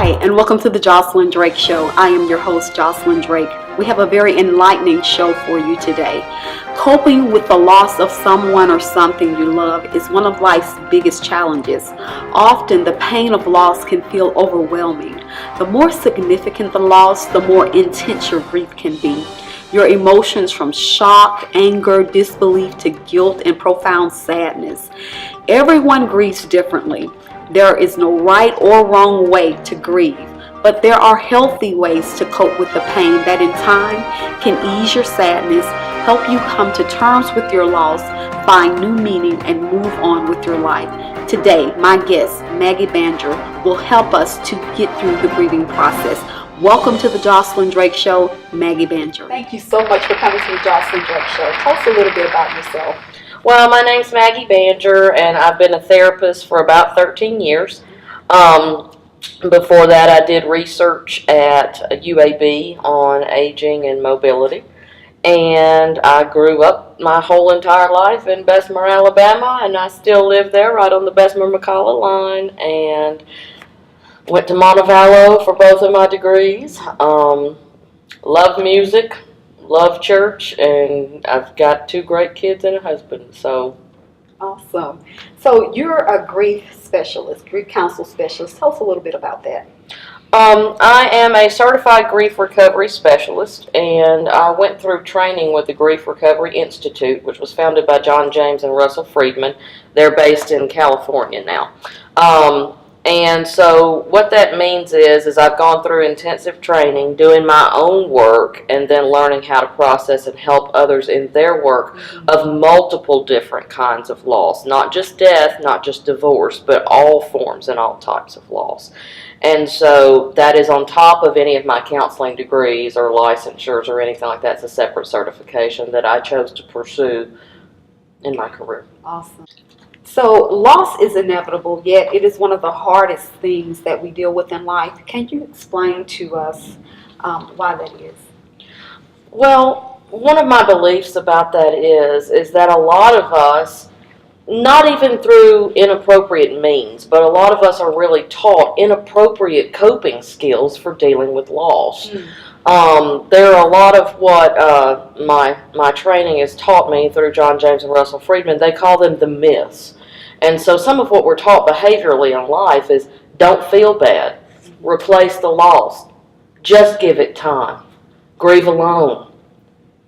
Hi, and welcome to the Josilyn Drake Show. I am your host, Josilyn Drake. We have a very enlightening show for you today. Coping with the loss of someone or something you love is one of life's biggest challenges. Often, the pain of loss can feel overwhelming. The more significant the loss, the more intense your grief can be. Your emotions from shock, anger, disbelief to guilt and profound sadness. Everyone grieves differently. There is no right or wrong way to grieve, but there are healthy ways to cope with the pain that in time can ease your sadness, help you come to terms with your loss, find new meaning, and move on with your life. Today, my guest, Maggie Banger, will help us to get through the grieving process. Welcome to the Josilyn Drake Show, Maggie Banger. Thank you so much for coming to the Josilyn Drake Show. Tell us a little bit about yourself. Well, my name's Maggie Banger, and I've been a therapist for about 13 years. Before that, I did research at UAB on aging and mobility, and I grew up my whole entire life in Bessemer, Alabama, and I still live there right on the Bessemer-McCalla line, and went to Montevallo for both of my degrees. Love music. Love church, and I've got 2 great kids and a husband. So awesome. So you're a grief specialist, grief counsel specialist. Tell us a little bit about that. I am a certified grief recovery specialist, and I went through training with the Grief Recovery Institute, which was founded by John James and Russell Friedman. They're based in California now. And so what that means is I've gone through intensive training, doing my own work, and then learning how to process and help others in their work of multiple different kinds of loss. Not just death, not just divorce, but all forms and all types of loss. And so that is on top of any of my counseling degrees or licensures or anything like that. It's a separate certification that I chose to pursue in my career. Awesome. So loss is inevitable, yet it is one of the hardest things that we deal with in life. Can you explain to us why that is? Well, one of my beliefs about that is that a lot of us, not even through inappropriate means, but a lot of us are really taught inappropriate coping skills for dealing with loss. There are a lot of what my training has taught me through John James and Russell Friedman. They call them the myths. And so some of what we're taught behaviorally in life is don't feel bad, replace the loss, just give it time, grieve alone,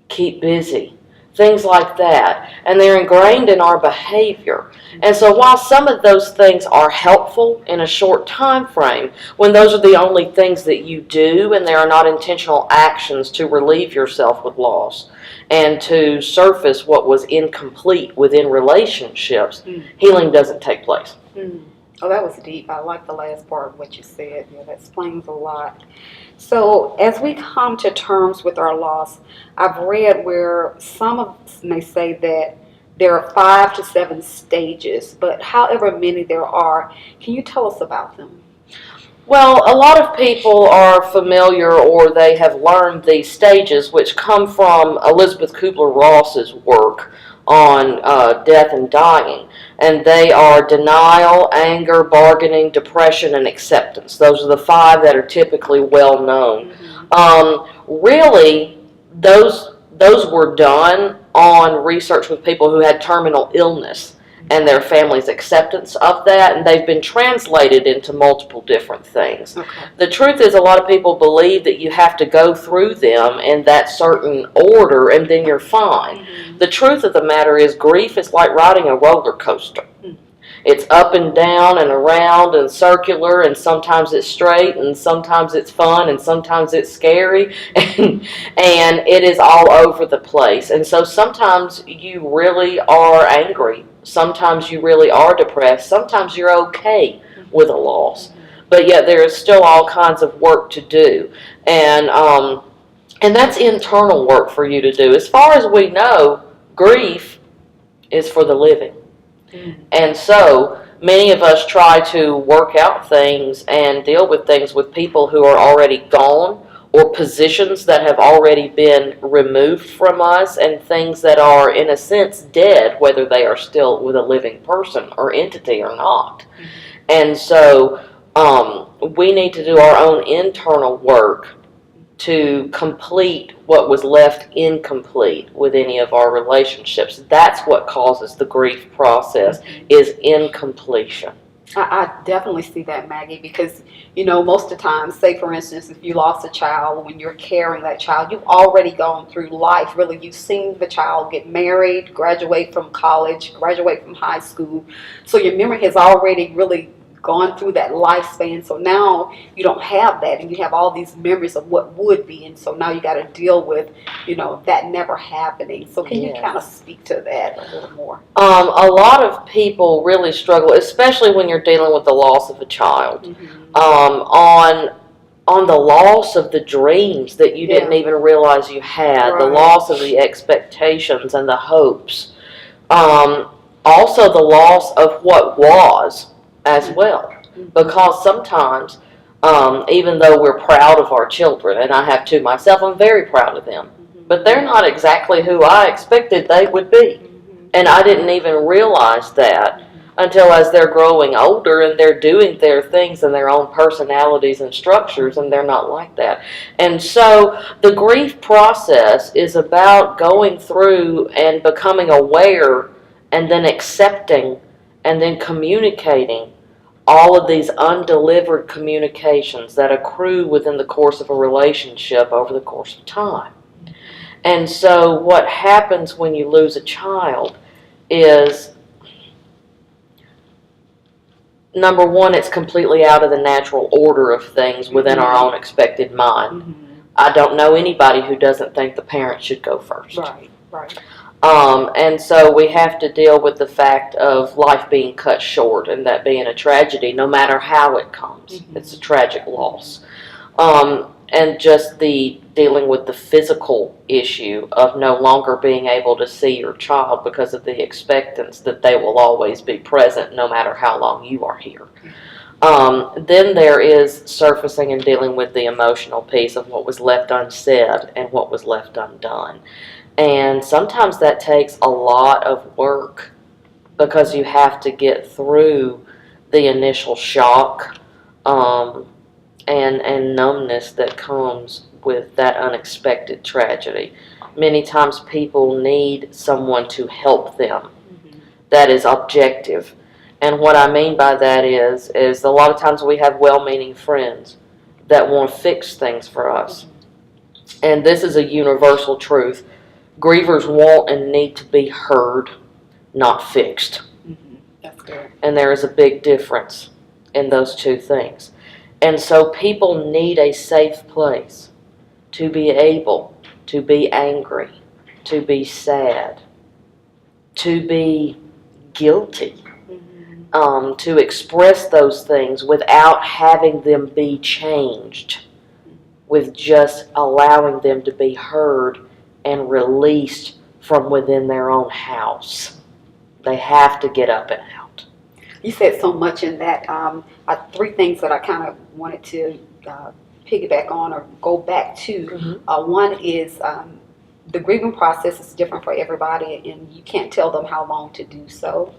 keep busy, things like that. And they're ingrained in our behavior. And so while some of those things are helpful in a short time frame, when those are the only things that you do and there are not intentional actions to relieve yourself with loss and to surface what was incomplete within relationships, healing doesn't take place. Oh, that was deep. I like the last part of what you said. Yeah, that explains a lot. So as we come to terms with our loss, I've read where some of us may say that there are 5 to 7 stages, but however many there are, can you tell us about them? Well, a lot of people are familiar or they have learned these stages, which come from Elizabeth Kubler-Ross's work on death and dying. And they are denial, anger, bargaining, depression, and acceptance. Those are the 5 that are typically well known. Really, those were done on research with people who had terminal illness and their family's acceptance of that, and they've been translated into multiple different things. The truth is a lot of people believe that you have to go through them in that certain order and then you're fine. The truth of the matter is grief is like riding a roller coaster. It's up and down and around and circular, and sometimes it's straight and sometimes it's fun and sometimes it's scary, and it is all over the place. And so sometimes you really are angry. Sometimes you really are depressed. Sometimes you're okay with a loss. But yet there is still all kinds of work to do. And that's internal work for you to do. As far as we know, grief is for the living. And so many of us try to work out things and deal with things with people who are already gone, or positions that have already been removed from us, and things that are in a sense dead, whether they are still with a living person or entity or not. And so we need to do our own internal work to complete what was left incomplete with any of our relationships. That's what causes the grief process, is incompletion. I definitely see that, Maggie, because, most of the time, say for instance, if you lost a child, when you're carrying that child, you've already gone through life. Really, you've seen the child get married, graduate from college, graduate from high school. So your memory has already really gone through that lifespan. So now you don't have that, and you have all these memories of what would be. And so now you got to deal with, that never happening. So can you kind of speak to that a little more? A lot of people really struggle, especially when you're dealing with the loss of a child, on the loss of the dreams that you didn't even realize you had, the loss of the expectations and the hopes. Also the loss of what was as well, because sometimes, even though we're proud of our children, and I have two myself, I'm very proud of them, but they're not exactly who I expected they would be, and I didn't even realize that until as they're growing older and they're doing their things and their own personalities and structures, and they're not like that. And so the grief process is about going through and becoming aware and then accepting and then communicating all of these undelivered communications that accrue within the course of a relationship over the course of time. And so what happens when you lose a child is, number one, it's completely out of the natural order of things within our own expected mind. I don't know anybody who doesn't think the parent should go first. Right. And so we have to deal with the fact of life being cut short and that being a tragedy, no matter how it comes. It's a tragic loss. And just the dealing with the physical issue of no longer being able to see your child because of the expectance that they will always be present no matter how long you are here. Then there is surfacing and dealing with the emotional piece of what was left unsaid and what was left undone. And sometimes that takes a lot of work because you have to get through the initial shock and numbness that comes with that unexpected tragedy. Many times people need someone to help them that is objective. And what I mean by that is a lot of times we have well-meaning friends that want to fix things for us. And this is a universal truth. Grievers want and need to be heard, not fixed. That's good. And there is a big difference in those two things. And so people need a safe place to be able to be angry, to be sad, to be guilty, to express those things without having them be changed, with just allowing them to be heard and released from within their own house. They have to get up and out. You said so much in that. Three things that I kind of wanted to piggyback on or go back to. One is the grieving process is different for everybody, and you can't tell them how long to do so.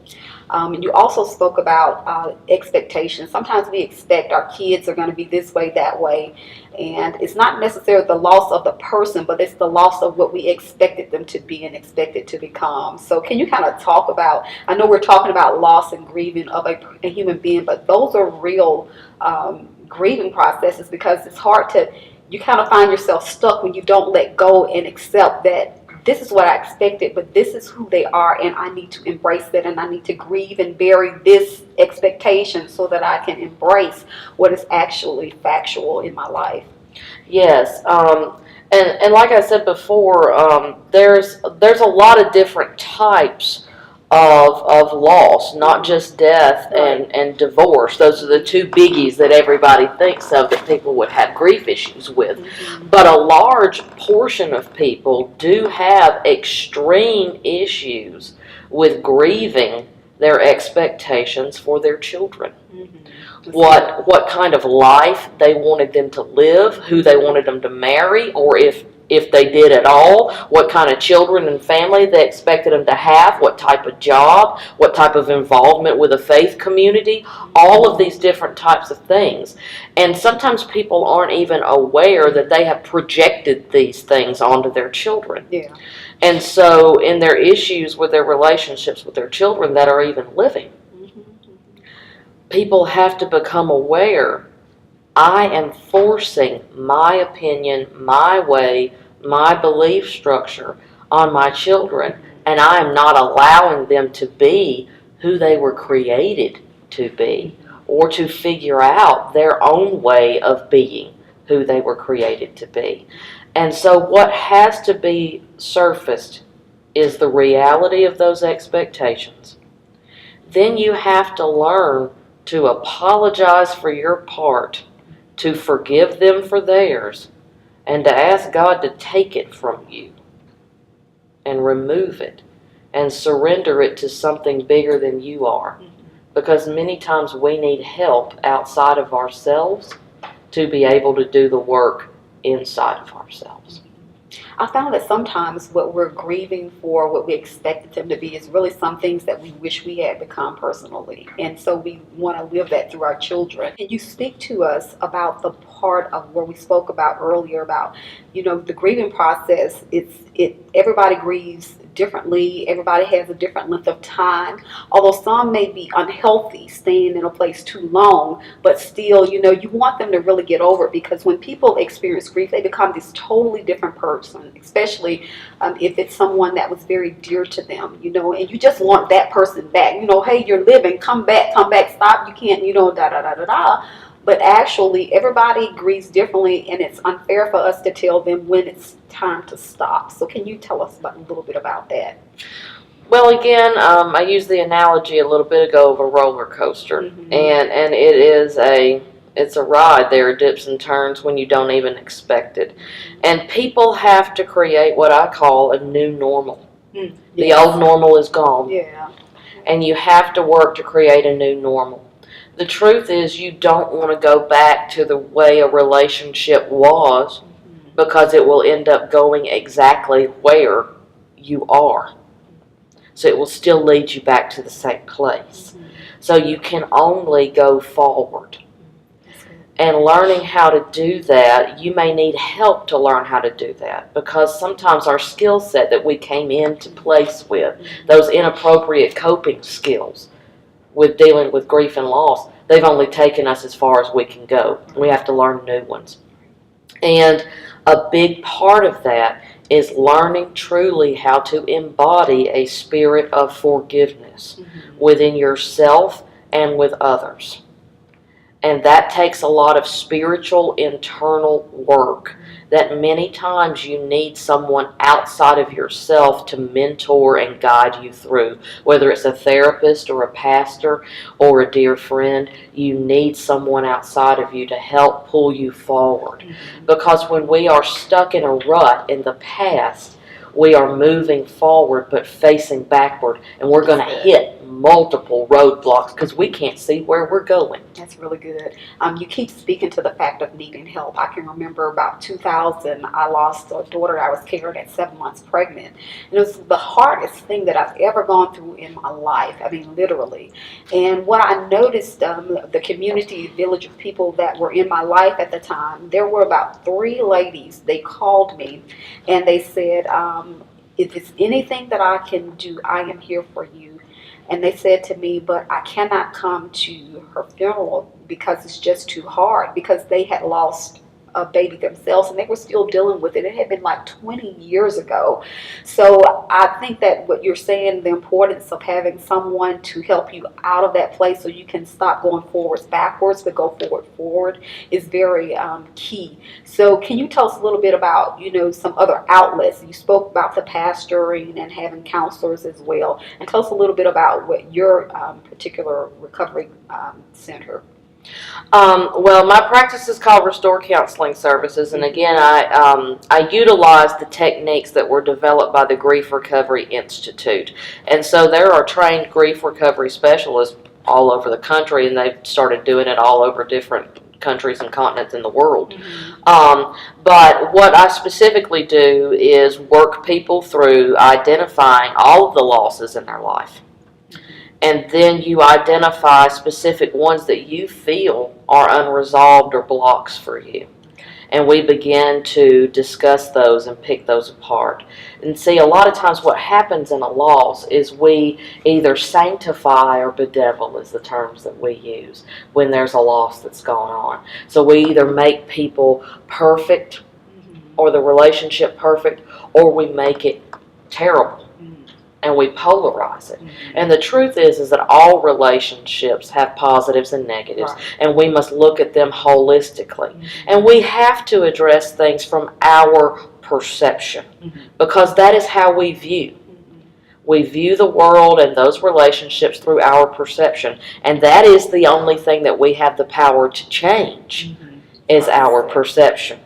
And you also spoke about expectations. Sometimes we expect our kids are going to be this way, that way, and it's not necessarily the loss of the person, but it's the loss of what we expected them to be and expected to become. So can you kind of talk about, I know we're talking about loss and grieving of a human being, but those are real grieving processes, because it's hard to, you kind of find yourself stuck when you don't let go and accept that this is what I expected, but this is who they are, and I need to embrace that, and I need to grieve and bury this expectation so that I can embrace what is actually factual in my life. Yes, and like I said before, there's a lot of different types of loss, not just death and divorce. Those are the two biggies that everybody thinks of that people would have grief issues with. But a large portion of people do have extreme issues with grieving their expectations for their children. What kind of life they wanted them to live, who they wanted them to marry, or if if they did at all, what kind of children and family they expected them to have, what type of job, what type of involvement with a faith community, all of these different types of things. And sometimes people aren't even aware that they have projected these things onto their children. Yeah. And so in their issues with their relationships with their children that are even living, people have to become aware, I am forcing my opinion, my way, my belief structure on my children, and I am not allowing them to be who they were created to be, or to figure out their own way of being who they were created to be. And so what has to be surfaced is the reality of those expectations. Then you have to learn to apologize for your part, to forgive them for theirs, and to ask God to take it from you and remove it and surrender it to something bigger than you are. Because many times we need help outside of ourselves to be able to do the work inside of ourselves. I found that sometimes what we're grieving for, what we expected them to be, is really some things that we wish we had become personally. And so we want to live that through our children. Can you speak to us about the part of where we spoke about earlier about, the grieving process? Everybody grieves differently. Everybody has a different length of time. Although some may be unhealthy, staying in a place too long, but still, you want them to really get over it, because when people experience grief, they become this totally different person, especially if it's someone that was very dear to them, and you just want that person back. Hey, you're living, come back, stop, you can't, da da da da da. But actually, everybody grieves differently, and it's unfair for us to tell them when it's time to stop. So can you tell us a little bit about that? Well, again, I used the analogy a little bit ago of a roller coaster, and it's a ride. There are dips and turns when you don't even expect it, and people have to create what I call a new normal. Yes. The old normal is gone, and you have to work to create a new normal. The truth is, you don't want to go back to the way a relationship was, because it will end up going exactly where you are. So it will still lead you back to the same place. So you can only go forward. And learning how to do that, you may need help to learn how to do that, because sometimes our skill set that we came into place with, those inappropriate coping skills with dealing with grief and loss, they've only taken us as far as we can go. We have to learn new ones. And a big part of that is learning truly how to embody a spirit of forgiveness within yourself and with others. And that takes a lot of spiritual internal work that many times you need someone outside of yourself to mentor and guide you through. Whether it's a therapist or a pastor or a dear friend, you need someone outside of you to help pull you forward. Because when we are stuck in a rut in the past, we are moving forward but facing backward, and we're going to hit multiple roadblocks because we can't see where we're going. That's really good. You keep speaking to the fact of needing help. I can remember about 2000, I lost a daughter I was carrying at 7 months pregnant. And it was the hardest thing that I've ever gone through in my life. I mean, literally. And what I noticed, the community village of people that were in my life at the time, there were about 3 ladies. They called me and they said, if it's anything that I can do, I am here for you. And they said to me, but I cannot come to her funeral because it's just too hard, because they had lost a baby themselves and they were still dealing with it. It had been like 20 years ago. So I think that what you're saying, the importance of having someone to help you out of that place so you can stop going forwards backwards but go forward is very key. So can you tell us a little bit about, some other outlets? You spoke about the pastoring and having counselors as well. And tell us a little bit about what your particular recovery center. Well, my practice is called Restore Counseling Services, and again, I utilize the techniques that were developed by the Grief Recovery Institute. And so there are trained grief recovery specialists all over the country, and they've started doing it all over different countries and continents in the world. But what I specifically do is work people through identifying all of the losses in their life. And then you identify specific ones that you feel are unresolved or blocks for you. And we begin to discuss those and pick those apart. And see, a lot of times what happens in a loss is we either sanctify or bedevil is the terms that we use when there's a loss that's going on. So we either make people perfect or the relationship perfect, or we make it terrible. And we polarize it. And the truth is that all relationships have positives and negatives, and we must look at them holistically. And we have to address things from our perception, because that is how we view. We view the world and those relationships through our perception, and that is the only thing that we have the power to change, is our perception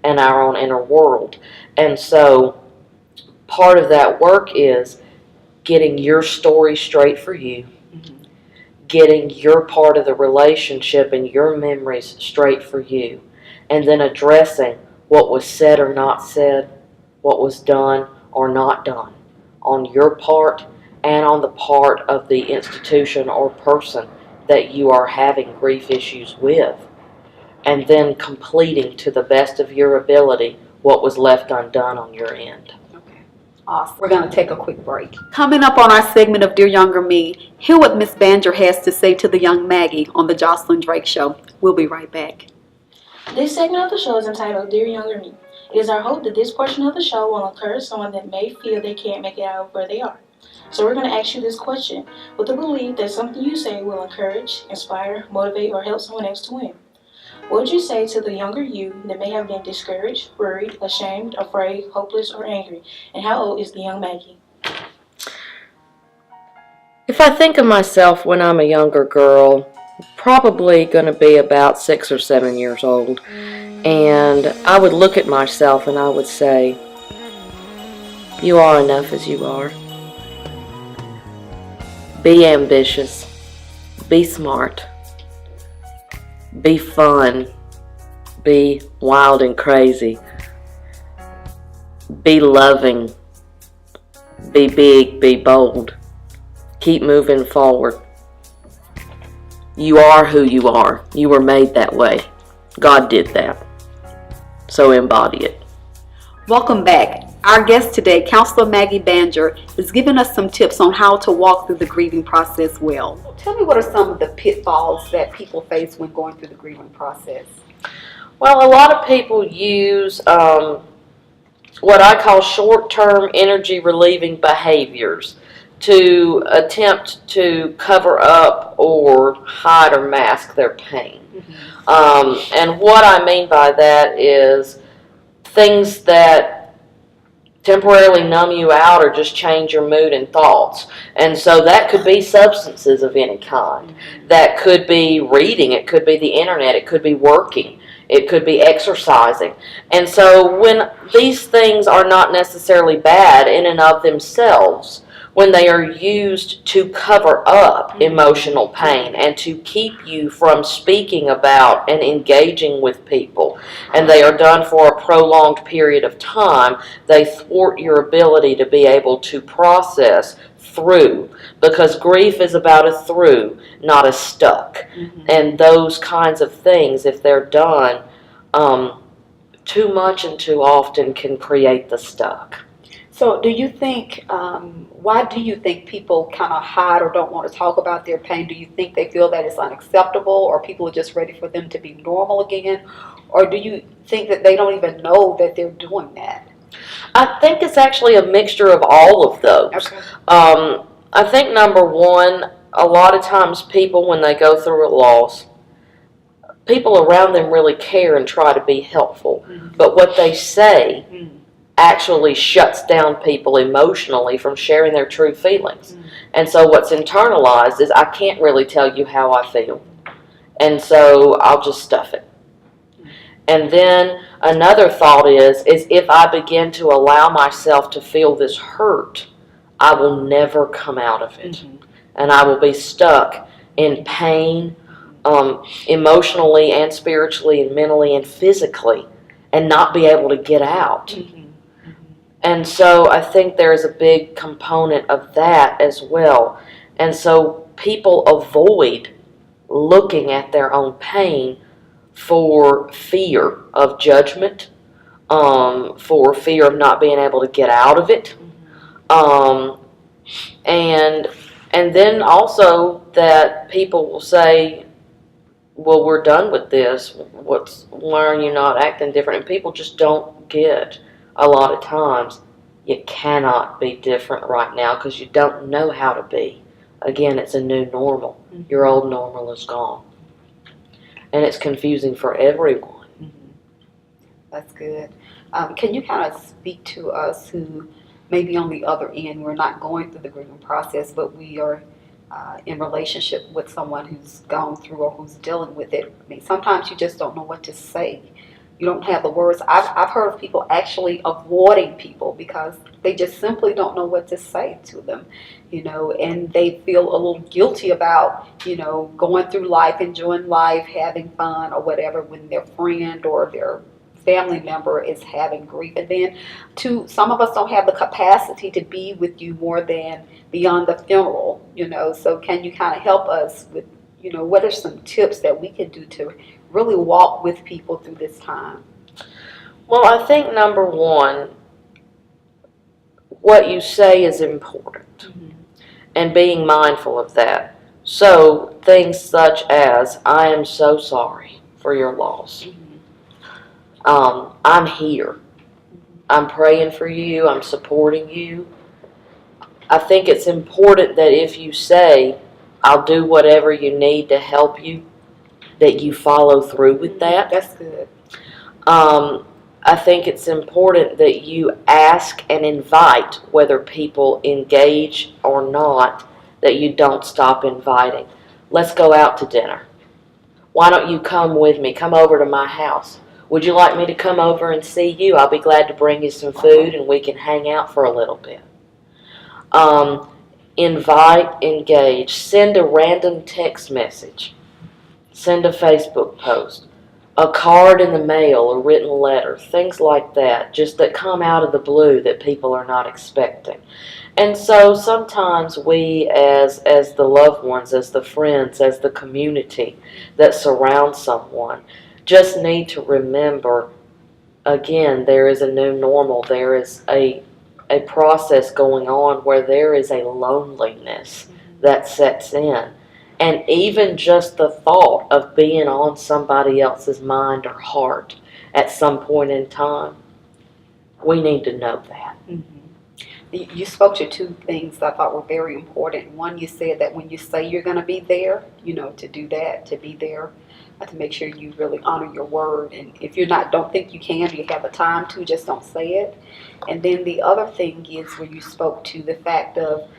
and our own inner world. And so part of that work is getting your story straight for you, getting your part of the relationship and your memories straight for you, and then addressing what was said or not said, what was done or not done on your part and on the part of the institution or person that you are having grief issues with, and then completing to the best of your ability what was left undone on your end. Awesome. We're going to take a quick break. Coming up on our segment of Dear Younger Me, hear what Miss Banger has to say to the young Maggie on the Josilyn Drake Show. We'll be right back. This segment of the show is entitled Dear Younger Me. It is our hope that this portion of the show will encourage someone that may feel they can't make it out of where they are. So we're going to ask you this question with the belief that something you say will encourage, inspire, motivate, or help someone else to win. What would you say to the younger you that may have been discouraged, worried, ashamed, afraid, hopeless, or angry? And how old is the young Maggie? If I think of myself when I'm a younger girl, probably going to be about 6 or 7 years old. And I would look at myself and I would say, you are enough as you are. Be ambitious. Be smart. Be fun. Be wild and crazy. Be loving. Be big. Be bold. Keep moving forward. You are who you are. You were made that way. God did that. So embody it. Welcome back. Our guest today, Counselor Maggie Banger, is giving us some tips on how to walk through the grieving process well. Tell me, what are some of the pitfalls that people face when going through the grieving process? Well, a lot of people use what I call short-term energy relieving behaviors to attempt to cover up or hide or mask their pain. And what I mean by that is things that temporarily numb you out or just change your mood and thoughts. And so that could be substances of any kind. That could be reading. It could be the internet. It could be working. It could be exercising. And so when these things are not necessarily bad in and of themselves, when they are used to cover up emotional pain and to keep you from speaking about and engaging with people, and they are done for a prolonged period of time, they thwart your ability to be able to process through, because grief is about a through, not a stuck. And those kinds of things, if they're done too much and too often, can create the stuck. So do you think, why do you think people kind of hide or don't want to talk about their pain? Do you think they feel that it's unacceptable, or people are just ready for them to be normal again? Or do you think that they don't even know that they're doing that? I think it's actually a mixture of all of those. Okay. I think number one, a lot of times people, when they go through a loss, people around them really care and try to be helpful. But what they say actually shuts down people emotionally from sharing their true feelings. And so what's internalized is, I can't really tell you how I feel, and so I'll just stuff it. And then another thought is if I begin to allow myself to feel this hurt, I will never come out of it. And I will be stuck in pain, emotionally and spiritually and mentally and physically, and not be able to get out. And so I think there's a big component of that as well. And so people avoid looking at their own pain for fear of judgment, for fear of not being able to get out of it, and then also that people will say, well, we're done with this. Why are you not acting different? And people just don't get a lot of times, you cannot be different right now because you don't know how to be. Again, it's a new normal. Your old normal is gone. And it's confusing for everyone. That's good. Can you kind of speak to us who maybe on the other end, we're not going through the grieving process, but we are in relationship with someone who's gone through or who's dealing with it? I mean, sometimes you just don't know what to say. You don't have the words. I've heard of people actually avoiding people because they just simply don't know what to say to them, and they feel a little guilty about, going through life, enjoying life, having fun or whatever when their friend or their family member is having grief. And then some of us don't have the capacity to be with you more than beyond the funeral, so can you kind of help us with, what are some tips that we can do to really walk with people through this time? Well, I think number one, what you say is important, and being mindful of that. So things such as, I am so sorry for your loss. I'm here. I'm praying for you. I'm supporting you. I think it's important that if you say, I'll do whatever you need to help you, that you follow through with that. That's good. I think it's important that you ask and invite, whether people engage or not, that you don't stop inviting. Let's go out to dinner. Why don't you come with me? Come over to my house. Would you like me to come over and see you? I'll be glad to bring you some food and we can hang out for a little bit. Invite, engage. Send a random text message. Send a Facebook post. A card in the mail, a written letter. Things like that, just that come out of the blue that people are not expecting. And so sometimes we as the loved ones, as the friends, as the community that surrounds someone, just need to remember, again, there is a new normal. There is a process going on where there is a loneliness that sets in. And even just the thought of being on somebody else's mind or heart at some point in time, we need to know that. You spoke to two things I thought were very important. One, you said that when you say you're going to be there, to do that, to be there, to make sure you really honor your word. And if you're not, don't think you can, you have the time to, just don't say it. And then the other thing is where you spoke to the fact of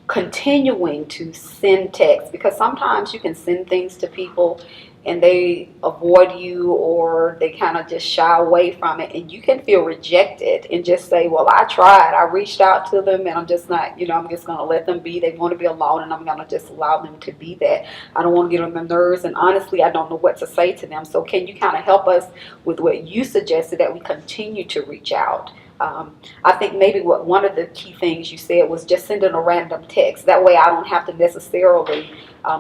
continuing to send texts, because sometimes you can send things to people and they avoid you or they kind of just shy away from it, and you can feel rejected and just say, well, I tried, I reached out to them, and I'm just not, I'm just going to let them be. They want to be alone, and I'm going to just allow them to be that. I don't want to get on their nerves, and honestly, I don't know what to say to them. So can you kind of help us with what you suggested, that we continue to reach out? I think maybe one of the key things you said was just sending a random text. That way I don't have to necessarily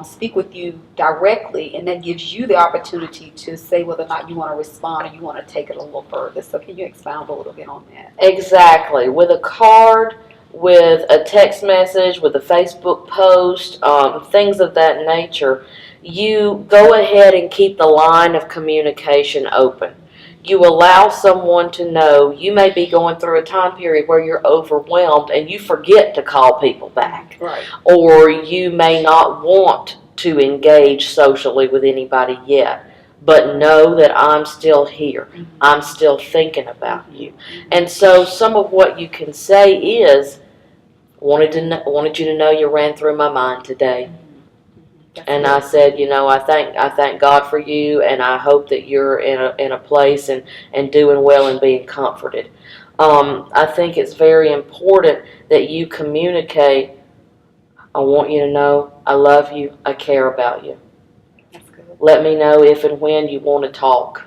speak with you directly, and that gives you the opportunity to say whether or not you want to respond or you want to take it a little further. So can you expound a little bit on that? Exactly. With a card, with a text message, with a Facebook post, things of that nature, you go ahead and keep the line of communication open. You allow someone to know you may be going through a time period where you're overwhelmed and you forget to call people back. Right. Or you may not want to engage socially with anybody yet, but know that I'm still here. I'm still thinking about you. And so some of what you can say is, wanted you to know you ran through my mind today. And I said, I thank God for you, and I hope that you're in a place and doing well and being comforted. I think it's very important that you communicate, I want you to know I love you, I care about you. That's good. Let me know if and when you want to talk.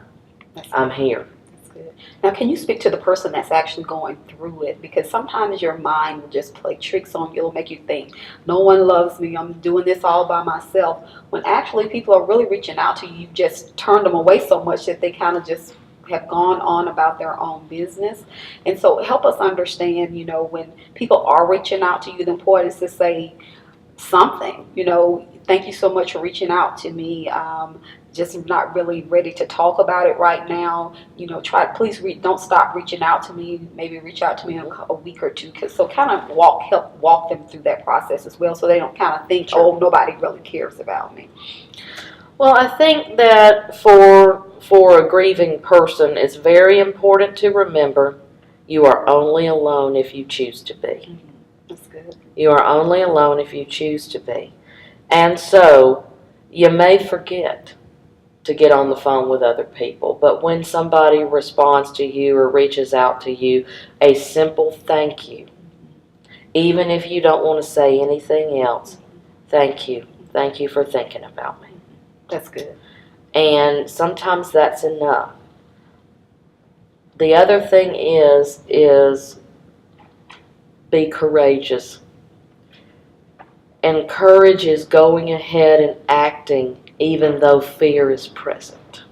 I'm here. That's good. Now, can you speak to the person that's actually going through it? Because sometimes your mind will just play tricks on you. It'll make you think, no one loves me. I'm doing this all by myself. When actually people are really reaching out to you, you just turned them away so much that they kind of just have gone on about their own business. And so help us understand, when people are reaching out to you, the importance to say something, thank you so much for reaching out to me. Just not really ready to talk about it right now. Please don't stop reaching out to me. Maybe reach out to me in a week or two. So kind of help walk them through that process as well, so they don't kind of think, oh, nobody really cares about me. Well, I think that for a grieving person, it's very important to remember you are only alone if you choose to be. That's good. You are only alone if you choose to be. And so you may forget to get on the phone with other people, but when somebody responds to you or reaches out to you, a simple thank you, even if you don't want to say anything else, thank you for thinking about me. That's good. And sometimes that's enough. The other thing is be courageous. And courage is going ahead and acting even though fear is present.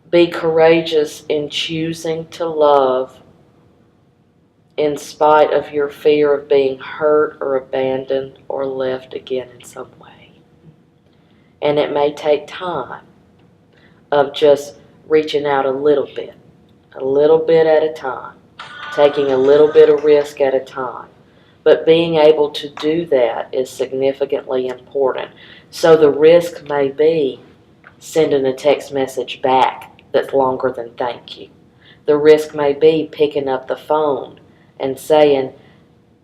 Be courageous in choosing to love in spite of your fear of being hurt or abandoned or left again in some way. And it may take time of just reaching out a little bit at a time, taking a little bit of risk at a time. But being able to do that is significantly important. So the risk may be sending a text message back that's longer than thank you. The risk may be picking up the phone and saying,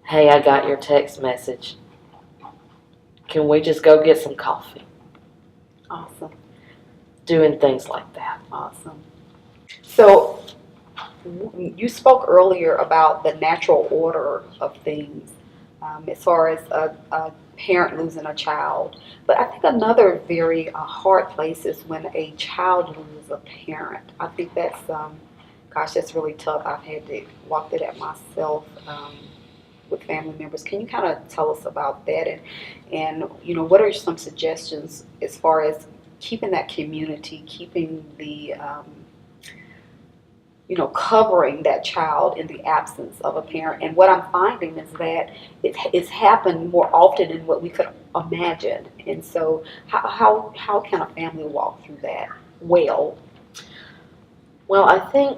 hey, I got your text message. Can we just go get some coffee? Awesome. Doing things like that. Awesome. So you spoke earlier about the natural order of things, as far as a parent losing a child. But I think another very hard place is when a child loses a parent. I think that's, that's really tough. I've had to walk through that myself with family members. Can you kind of tell us about that? And what are some suggestions as far as keeping that community, keeping the covering that child in the absence of a parent? And what I'm finding is that it's happened more often than what we could imagine. And so how can a family walk through that well? Well, I think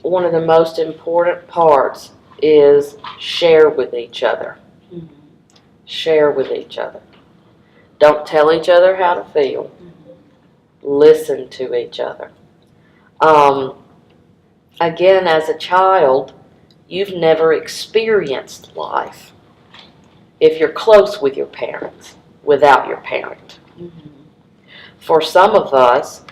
one of the most important parts is share with each other. Mm-hmm. Share with each other. Don't tell each other how to feel. Mm-hmm. Listen to each other. Again, as a child, you've never experienced life if you're close with your parents, without your parent. Mm-hmm. For some of us,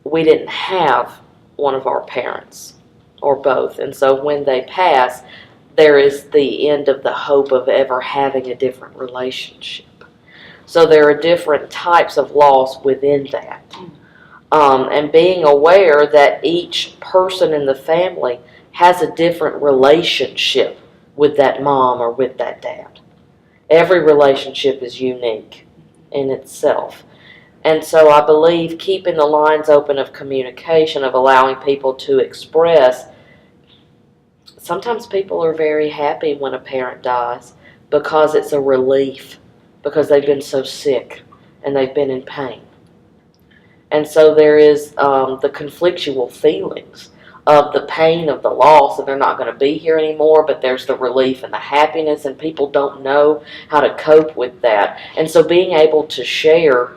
we didn't have one of our parents, or both, and so when they pass, there is the end of the hope of ever having a different relationship. So there are different types of loss within that. And being aware that each person in the family has a different relationship with that mom or with that dad. Every relationship is unique in itself. And so I believe keeping the lines open of communication, of allowing people to express. Sometimes people are very happy when a parent dies because it's a relief, because they've been so sick and they've been in pain. And so there is the conflictual feelings of the pain of the loss, and they're not going to be here anymore, but there's the relief and the happiness, and people don't know how to cope with that. And so being able to share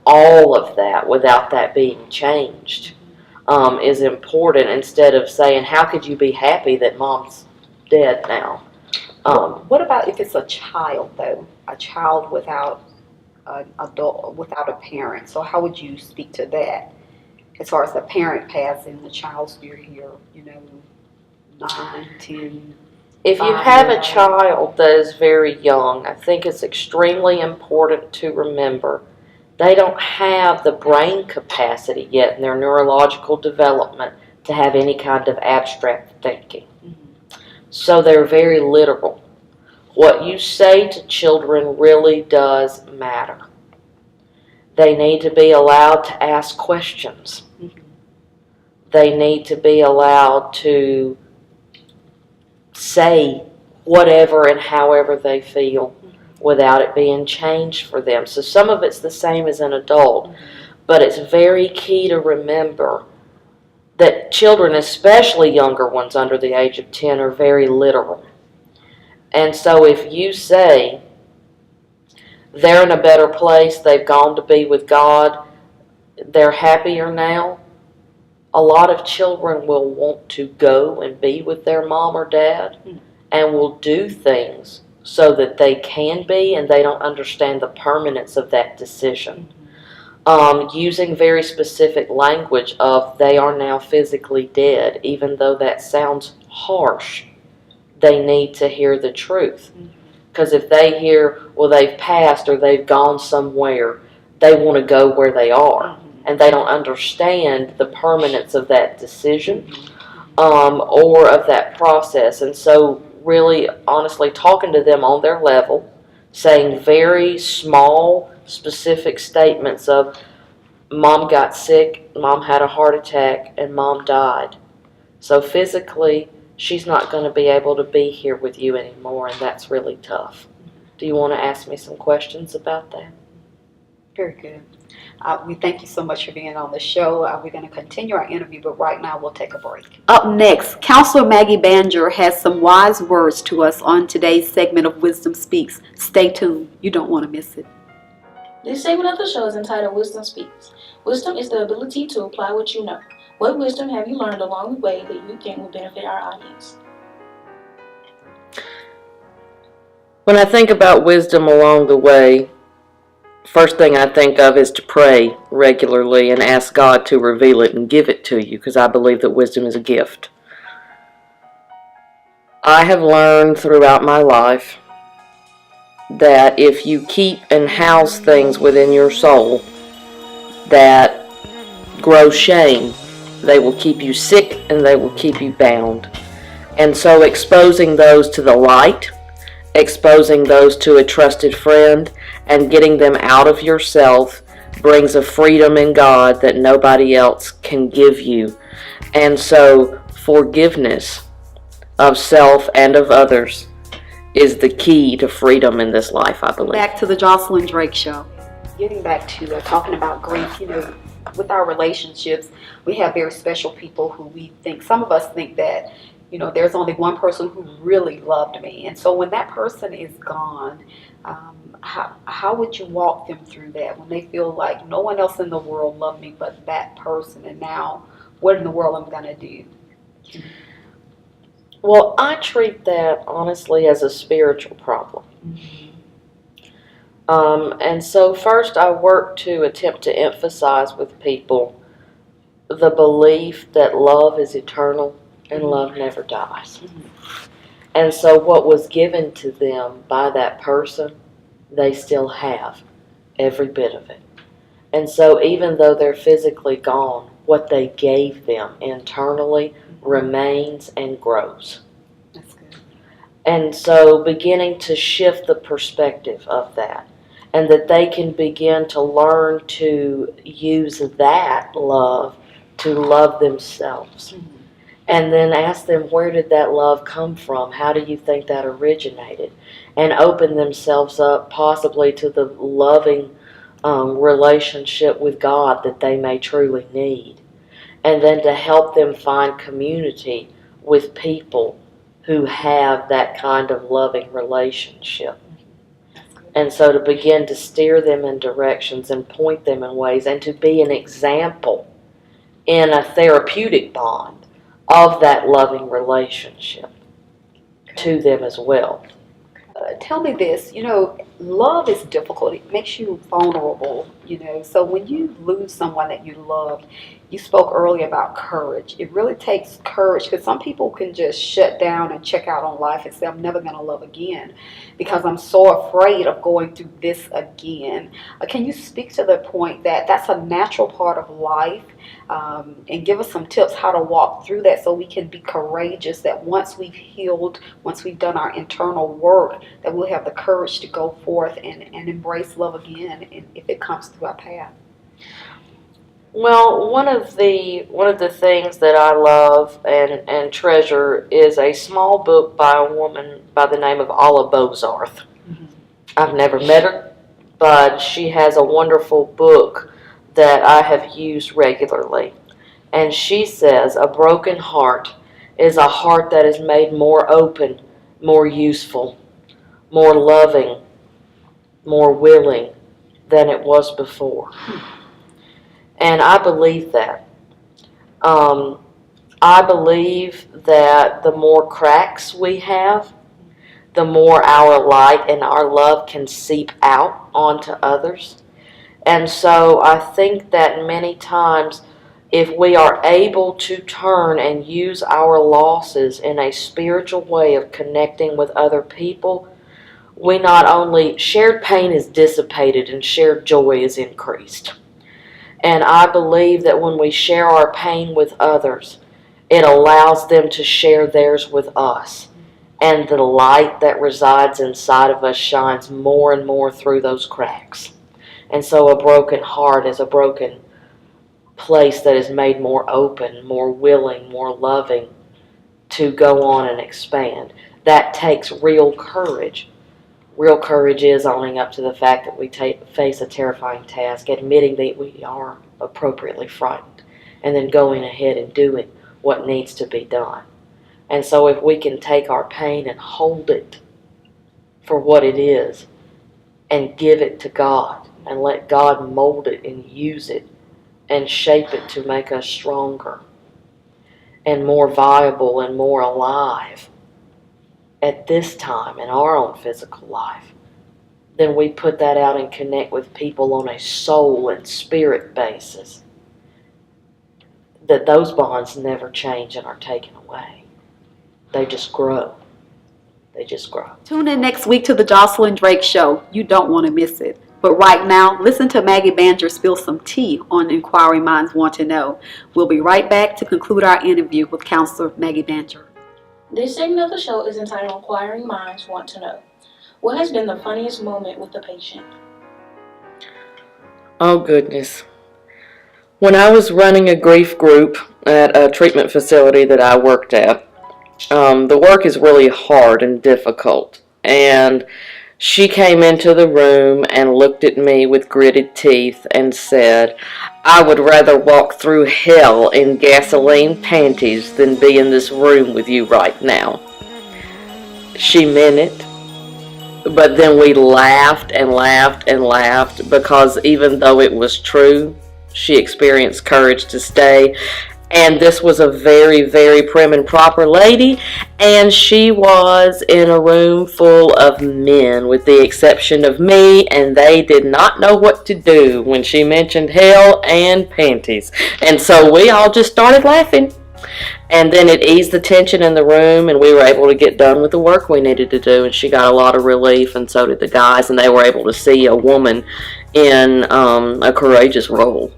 all of that without that being changed is important, instead of saying, how could you be happy that mom's dead now? What about if it's a child, though? A child without an adult, without a parent. So how would you speak to that? As far as the parent passing, the child's still here, 9, 10. If you have a child that is very young, I think it's extremely important to remember they don't have the brain capacity yet in their neurological development to have any kind of abstract thinking. So they're very literal. What you say to children really does matter. They need to be allowed to ask questions. They need to be allowed to say whatever and however they feel without it being changed for them. So some of it's the same as an adult, but it's very key to remember that children, especially younger ones under the age of 10, are very literal. And so if you say they're in a better place, they've gone to be with God, they're happier now, a lot of children will want to go and be with their mom or dad and will do things so that they can be, and they don't understand the permanence of that decision. Using very specific language of they are now physically dead, even though that sounds harsh, they need to hear the truth. Because if they hear, well, they've passed or they've gone somewhere, they want to go where they are. And they don't understand the permanence of that decision or of that process. And so really, honestly, talking to them on their level, saying very small, specific statements of, Mom got sick, Mom had a heart attack, and Mom died. So physically, she's not going to be able to be here with you anymore, and that's really tough. Do you want to ask me some questions about that? Very good. We thank you so much for being on the show. We're going to continue our interview, but right now we'll take a break. Up next, Counselor Maggie Banger has some wise words to us on today's segment of Wisdom Speaks. Stay tuned. You don't want to miss it. This segment of the show is entitled Wisdom Speaks. Wisdom is the ability to apply what you know. What wisdom have you learned along the way that you think will benefit our audience? When I think about wisdom along the way, first thing I think of is to pray regularly and ask God to reveal it and give it to you, because I believe that wisdom is a gift. I have learned throughout my life that if you keep and house things within your soul that grow shame, they will keep you sick and they will keep you bound. And so exposing those to the light, exposing those to a trusted friend, and getting them out of yourself brings a freedom in God that nobody else can give you. And so forgiveness of self and of others is the key to freedom in this life, I believe. Back to the Josilyn Drake Show. Getting back to talking about grief, with our relationships, we have very special people who we think, some of us think that, there's only one person who really loved me. And so when that person is gone, how would you walk them through that when they feel like no one else in the world loved me but that person, and now what in the world am I going to do? Well, I treat that honestly as a spiritual problem. And so first I work to attempt to emphasize with people the belief that love is eternal and love never dies. And so what was given to them by that person, they still have every bit of it. And so even though they're physically gone, what they gave them internally remains and grows. That's good. And so beginning to shift the perspective of that, and that they can begin to learn to use that love to love themselves. And then ask them, where did that love come from? How do you think that originated? And open themselves up possibly to the loving relationship with God that they may truly need. And then to help them find community with people who have that kind of loving relationship. And so to begin to steer them in directions and point them in ways, and to be an example in a therapeutic bond of that loving relationship to them as well. Tell me this, love is difficult. It makes you vulnerable, you know. So when you lose someone that you loved, you spoke earlier about courage. It really takes courage, because some people can just shut down and check out on life and say, I'm never going to love again because I'm so afraid of going through this again. Can you speak to the point that that's a natural part of life, and give us some tips how to walk through that so we can be courageous, that once we've healed, once we've done our internal work, that we'll have the courage to go forth and embrace love again if it comes through our path? Well, one of the things that I love and treasure is a small book by a woman by the name of Alla Bozarth. Mm-hmm. I've never met her, but she has a wonderful book that I have used regularly. And she says, a broken heart is a heart that is made more open, more useful, more loving, more willing than it was before. And I believe that. I believe that the more cracks we have, the more our light and our love can seep out onto others. And so I think that many times, if we are able to turn and use our losses in a spiritual way of connecting with other people, we not only, shared pain is dissipated and shared joy is increased. And I believe that when we share our pain with others, it allows them to share theirs with us. And the light that resides inside of us shines more and more through those cracks. And so a broken heart is a broken place that is made more open, more willing, more loving to go on and expand. That takes real courage. Real courage is owning up to the fact that we face a terrifying task, admitting that we are appropriately frightened, and then going ahead and doing what needs to be done. And so if we can take our pain and hold it for what it is and give it to God and let God mold it and use it and shape it to make us stronger and more viable and more alive at this time in our own physical life, then we put that out and connect with people on a soul and spirit basis, that those bonds never change and are taken away. They just grow. They just grow. Tune in next week to the Josilyn Drake Show. You don't want to miss it. But right now, listen to Maggie Banger spill some tea on Inquiring Minds Want to Know. We'll be right back to conclude our interview with Counselor Maggie Banger. This segment of the show is entitled Inquiring Minds Want to Know. What has been the funniest moment with the patient? Oh, goodness. When I was running a grief group at a treatment facility that I worked at, the work is really hard and difficult. And she came into the room and looked at me with gritted teeth and said, I would rather walk through hell in gasoline panties than be in this room with you right now. She meant it. But then we laughed and laughed and laughed, because even though it was true, she experienced courage to stay. And this was a very, very prim and proper lady, and she was in a room full of men, with the exception of me, and they did not know what to do when she mentioned hell and panties. And so we all just started laughing. And then it eased the tension in the room, and we were able to get done with the work we needed to do, and she got a lot of relief, and so did the guys, and they were able to see a woman in a courageous role.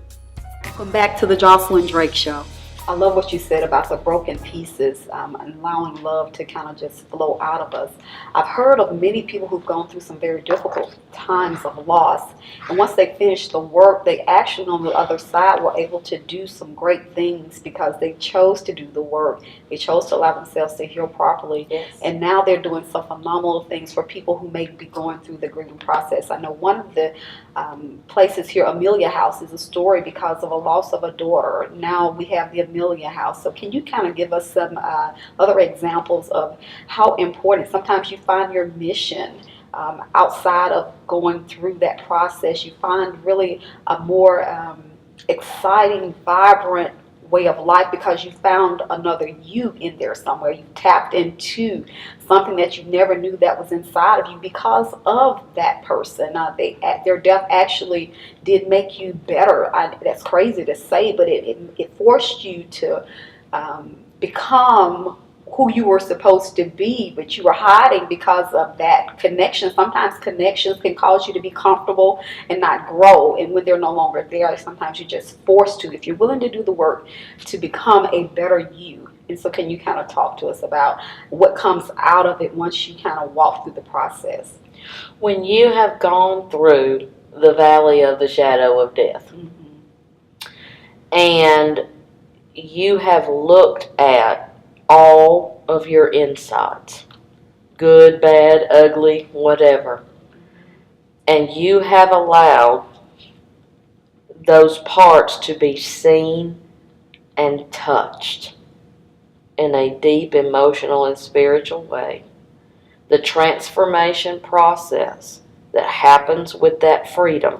Welcome back to the Josilyn Drake Show. I love what you said about the broken pieces, and allowing love to kind of just flow out of us. I've heard of many people who've gone through some very difficult times of loss, and once they finished the work, they actually on the other side were able to do some great things because they chose to do the work. They chose to allow themselves to heal properly. Yes. And now they're doing some phenomenal things for people who may be going through the grieving process. I know one of the places here, Amelia House, is a story because of a loss of a daughter. Now we have the Amelia House. So can you kind of give us some other examples of how important, sometimes you find your mission outside of going through that process, you find really a more exciting, vibrant way of life because you found another you in there somewhere. You tapped into something that you never knew that was inside of you because of that person. Their death actually did make you better. That's crazy to say, but it forced you to become who you were supposed to be, but you were hiding because of that connection. Sometimes connections can cause you to be comfortable and not grow, and when they're no longer there, sometimes you're just forced to, if you're willing to do the work, to become a better you. And so can you kind of talk to us about what comes out of it once you kind of walk through the process? When you have gone through the valley of the shadow of death, and you have looked at all of your insides, good, bad, ugly, whatever, and you have allowed those parts to be seen and touched in a deep emotional and spiritual way, the transformation process that happens with that freedom,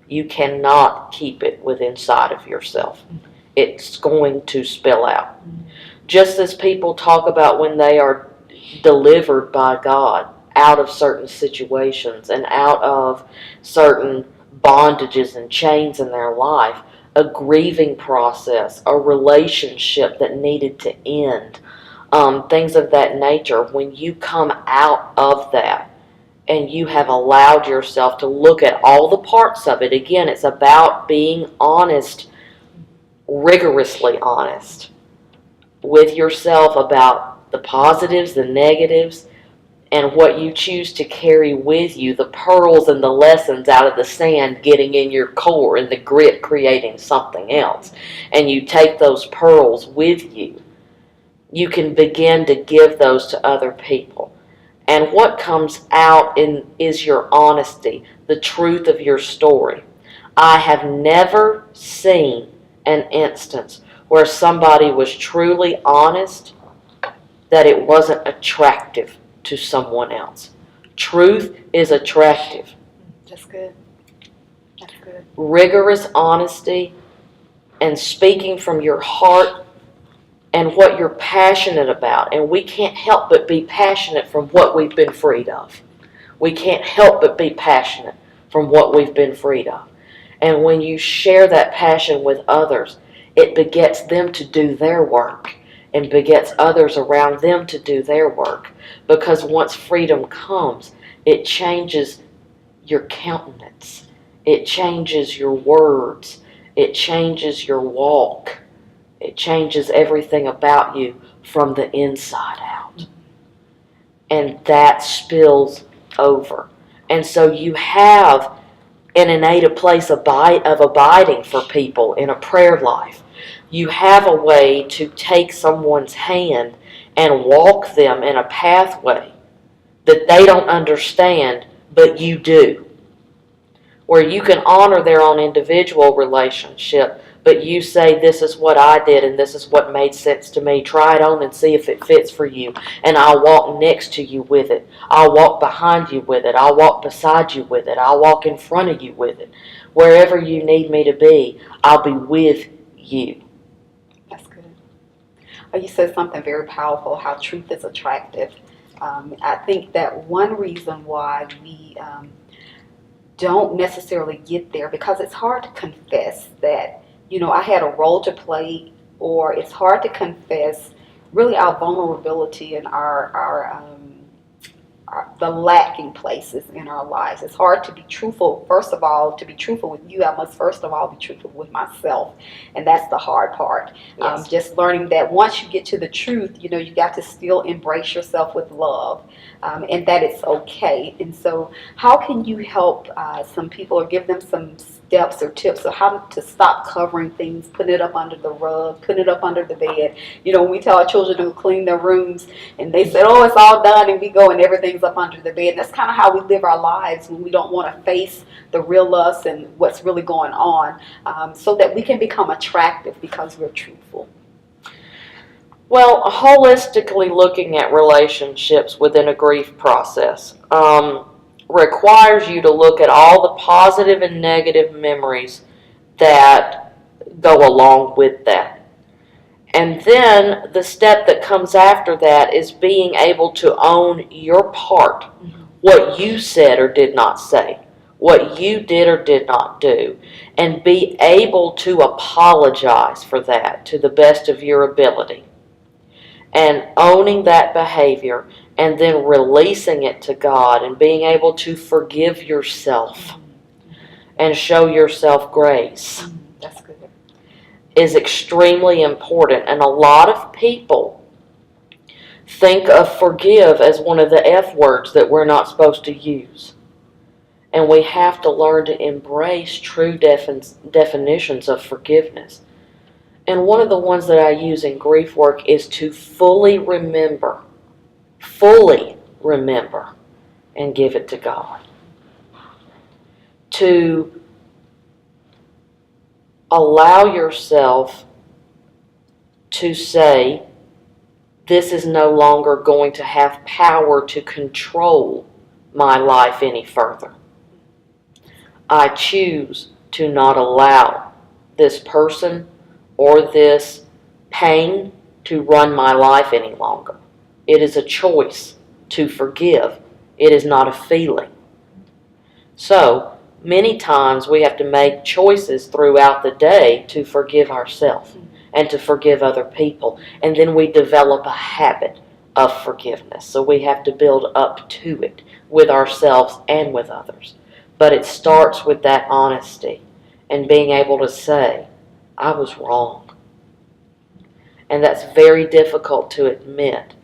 you cannot keep it within inside of yourself. It's going to spill out. Just as people talk about when they are delivered by God out of certain situations and out of certain bondages and chains in their life, a grieving process, a relationship that needed to end, things of that nature, when you come out of that and you have allowed yourself to look at all the parts of it, again, it's about being honest, rigorously honest with yourself about the positives, the negatives, and what you choose to carry with you, the pearls and the lessons out of the sand getting in your core and the grit creating something else. And you take those pearls with you. You can begin to give those to other people. And what comes out is your honesty, the truth of your story. I have never seen an instance where somebody was truly honest that it wasn't attractive to someone else. Truth is attractive. That's good. That's good. Rigorous honesty and speaking from your heart and what you're passionate about. And we can't help but be passionate from what we've been freed of. We can't help but be passionate from what we've been freed of. And when you share that passion with others, it begets them to do their work and begets others around them to do their work. Because once freedom comes, it changes your countenance. It changes your words. It changes your walk. It changes everything about you from the inside out. And that spills over. And so you have an innate place of abiding for people in a prayer life. You have a way to take someone's hand and walk them in a pathway that they don't understand, but you do. Where you can honor their own individual relationship, but you say, this is what I did and this is what made sense to me. Try it on and see if it fits for you. And I'll walk next to you with it. I'll walk behind you with it. I'll walk beside you with it. I'll walk in front of you with it. Wherever you need me to be, I'll be with you. That's good. You said something very powerful, how truth is attractive. I think that one reason why we don't necessarily get there, because it's hard to confess that, I had a role to play, or it's hard to confess really our vulnerability and the lacking places in our lives. It's hard to be truthful. First of all, to be truthful with you, I must first of all be truthful with myself, and that's the hard part. Yes. Just learning that once you get to the truth, you got to still embrace yourself with love, and that it's okay. And so how can you help some people, or give them some steps or tips of how to stop covering things, putting it up under the rug, putting it up under the bed? When we tell our children to clean their rooms, and they said, oh, it's all done, and we go and everything's up under the bed. And that's kind of how we live our lives when we don't want to face the real us and what's really going on, so that we can become attractive because we're truthful. Well, holistically looking at relationships within a grief process requires you to look at all the positive and negative memories that go along with that. And then the step that comes after that is being able to own your part, what you said or did not say, what you did or did not do, and be able to apologize for that to the best of your ability. And owning that behavior and then releasing it to God and being able to forgive yourself and show yourself grace. That's good. Is extremely important. And a lot of people think of forgive as one of the F words that we're not supposed to use. And we have to learn to embrace true definitions of forgiveness. And one of the ones that I use in grief work is to fully remember, and give it to God. To allow yourself to say, this is no longer going to have power to control my life any further. I choose to not allow this person or this pain to run my life any longer. It is a choice to forgive. It is not a feeling. So, many times we have to make choices throughout the day to forgive ourselves and to forgive other people. And then we develop a habit of forgiveness. So we have to build up to it with ourselves and with others. But it starts with that honesty and being able to say, I was wrong. And that's very difficult to admit.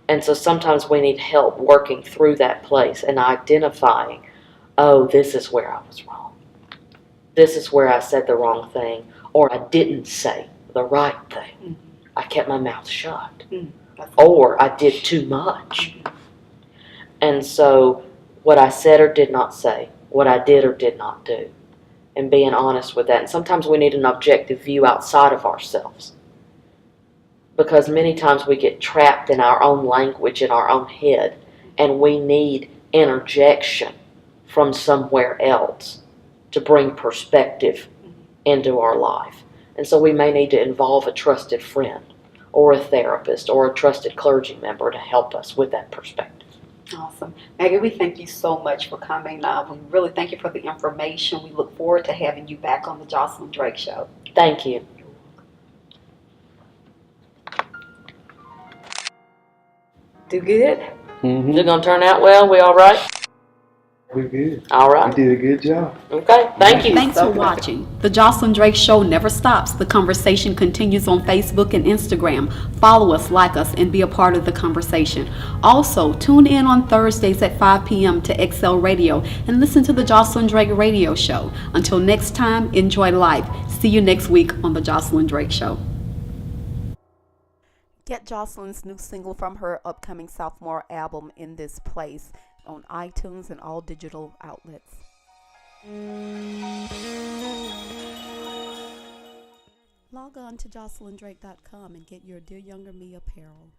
And so sometimes we need help working through that place and identifying, oh, this is where I was wrong. This is where I said the wrong thing, or I didn't say the right thing. I kept my mouth shut. Or I did too much. And so what I said or did not say, what I did or did not do, and being honest with that. And sometimes we need an objective view outside of ourselves, because many times we get trapped in our own language, in our own head, and we need interjection from somewhere else to bring perspective into our life. And so we may need to involve a trusted friend or a therapist or a trusted clergy member to help us with that perspective. Awesome. Maggie, we thank you so much for coming. We really thank you for the information. We look forward to having you back on the Josilyn Drake Show. Thank you. Do good? Is it going to turn out well? We all right? We're good. All right. You did a good job. Okay. Thank you. Thanks for watching. The Josilyn Drake Show never stops. The conversation continues on Facebook and Instagram. Follow us, like us, and be a part of the conversation. Also, tune in on Thursdays at 5 p.m. to XL Radio and listen to the Josilyn Drake Radio Show. Until next time, enjoy life. See you next week on the Josilyn Drake Show. Get Josilyn's new single from her upcoming sophomore album, In This Place, on iTunes and all digital outlets. Log on to josilyndrake.com and get your Dear Younger Me apparel.